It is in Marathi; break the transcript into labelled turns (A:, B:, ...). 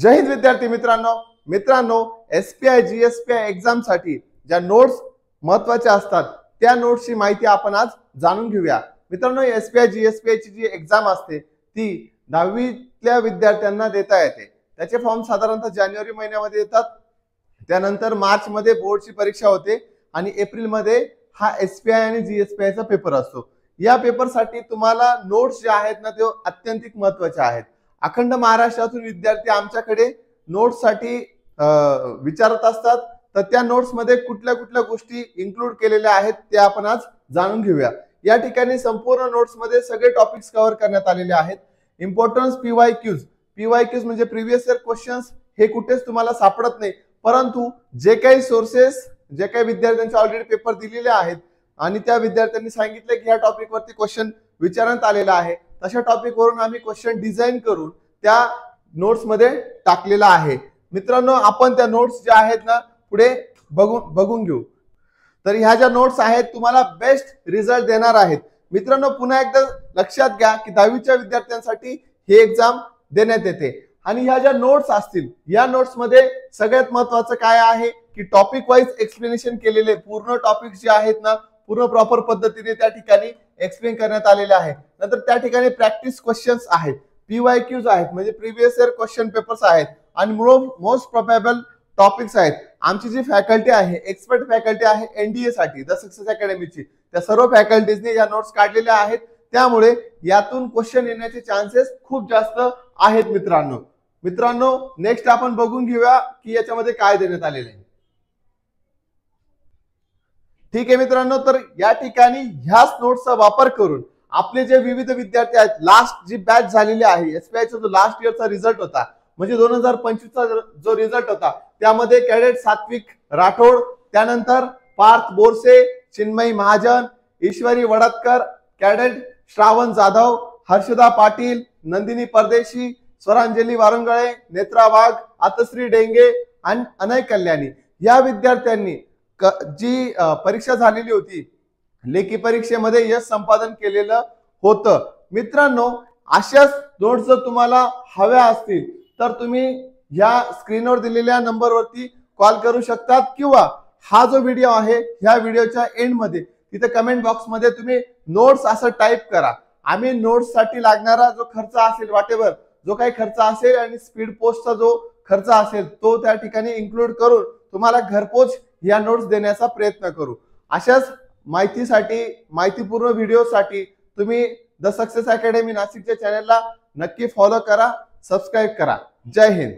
A: जय हिंद विद्यार्थी मित्रांनो एसपीआय जीएसपीआय एक्झाम साठी ज्या नोट्स महत्त्वाच्या असतात त्या नोट्सची माहिती आपण आज जाणून घेऊया। मित्रांनो, एसपीआय जीएसपीआय ची जी एक्झाम असते ती 10वीतल्या विद्यार्थ्यांना देता येते। त्याचे फॉर्म साधारणतः जानेवारी महिन्यामध्ये येतात, त्यानंतर मार्च मध्ये बोर्डची परीक्षा होते आणि एप्रिल मध्ये हा एसपीआय आणि जीएसपीआय चा पेपर असतो। या पेपरसाठी तुम्हाला नोट्स जे आहेत ना ते अत्यंतिक महत्त्वाचे आहेत। अखंड महाराष्ट्रातून विद्यार्थी आमच्याकडे नोट्स साठी विचारत असतात, तर त्या नोट्स मध्ये कुठल्या कुठल्या गोष्टी इन्क्लूड केलेल्या आहेत ते आपण आज जाणून घेऊया। या ठिकाणी संपूर्ण नोट्स मध्ये सगळे टॉपिक्स कव्हर करण्यात आलेले आहेत। इम्पॉर्टन्स पीवायक्यूज म्हणजे प्रीवियस इयर क्वेश्चन्स हे कुठेच तुम्हाला सापडत नाही, परंतु जे काही सोर्सेस जे काही विद्यार्थ्यांचे ऑलरेडी पेपर दिलेले आहेत आणि त्या विद्यार्थ्यांनी सांगितले की या टॉपिक वरती क्वेश्चन विचारण्यात आलेला आहे, तशा टॉपिक वरून आम्ही क्वेश्चन डिझाइन करून त्या नोट्स मध्ये टाकलेला आहे। मित्रांनो, आपण त्या नोट्स ज्या आहेत ना पुढे बघून घेऊ। तर ह्या ज्या नोट्स आहेत तुम्हाला बेस्ट रिझल्ट देणार आहेत। मित्रांनो, पुन्हा एकदा लक्षात घ्या की 10वीच्या विद्यार्थ्यांसाठी ही एक्झाम देण्यात येते आणि ह्या ज्या नोट्स असतील या नोट्स मध्ये सगळ्यात महत्त्वाचं काय आहे की टॉपिक वाइज एक्सप्लेनेशन केलेले पूर्ण टॉपिक्स जे आहेत ना पूर्ण प्रॉपर पद्धतीने त्या ठिकाणी एक्सप्लेन करण्यात आलेले आहे। नंतर त्या ठिकाणी प्रॅक्टिस क्वेश्चन्स आहेत, पीवायक्यूज आहेत म्हणजे प्रीवियस इयर क्वेश्चन पेपर्स आहेत आणि मोस्ट प्रोबेबल टॉपिक्स आहेत। आमची जी फॅकल्टी आहे, एक्सपर्ट फॅकल्टी आहे एनडीए साठी द सक्सेस अकॅडमीची, त्या सर्व फॅकल्टीजने या नोट्स काढलेल्या आहेत, त्यामुळे यातून क्वेश्चन येण्याचे चान्सेस खूप जास्त आहेत। मित्रांनो नेक्स्ट आपण बघून घेऊया की याच्यामध्ये काय देण्यात आलेले आहे। ठीक आहे मित्रांनो, तर या ठिकाणी ह्याच नोट्सचा वापर करून आपले जे विविध विद्यार्थी आहेत, लास्ट जी बॅच झालेली आहे एसपीआयचा जो लास्ट इयरचा रिझल्ट होता म्हणजे 2025 चा जो रिझल्ट होता त्यामध्ये कॅडेट सात्विक राठोड, त्यानंतर पार्थ बोरसे, चिन्मयी महाजन, ईश्वरी वडतकर, कॅडेट श्रावण जाधव, हर्षदा पाटील, नंदिनी परदेशी, स्वरांजली वारंगळे, नेत्रा वाघ, आतश्री डेंगे आणि अनय कल्याणी या विद्यार्थ्यांनी जी परीक्षा झालेली होती लेखी परीक्षेमध्ये यश संपादन केलेलं होतं। मित्रांनो, अशाच नोट्स जर तुम्हाला हव्या असतील तर तुम्ही या स्क्रीनवर दिलेल्या नंबरवरती कॉल करू शकतात किंवा हा जो व्हिडिओ आहे ह्या व्हिडिओच्या एंड मध्ये तिथे कमेंट बॉक्स मध्ये तुम्ही नोट्स असं टाइप करा। आम्ही नोट्स साठी लागणारा जो खर्च असेल, वाटेवर जो काही खर्च असेल आणि स्पीड पोस्टचा जो खर्च असेल तो त्या ठिकाणी इन्क्लूड करून तुम्हाला घरपोच या नोट्स देण्याचा प्रयत्न करू। अशाच माहितीपूर्ण व्हिडिओसाठी तुम्ही द सक्सेस अकॅडमी नाशिकच्या चॅनलला नक्की फॉलो करा, सबस्क्राइब करा। जय हिंद।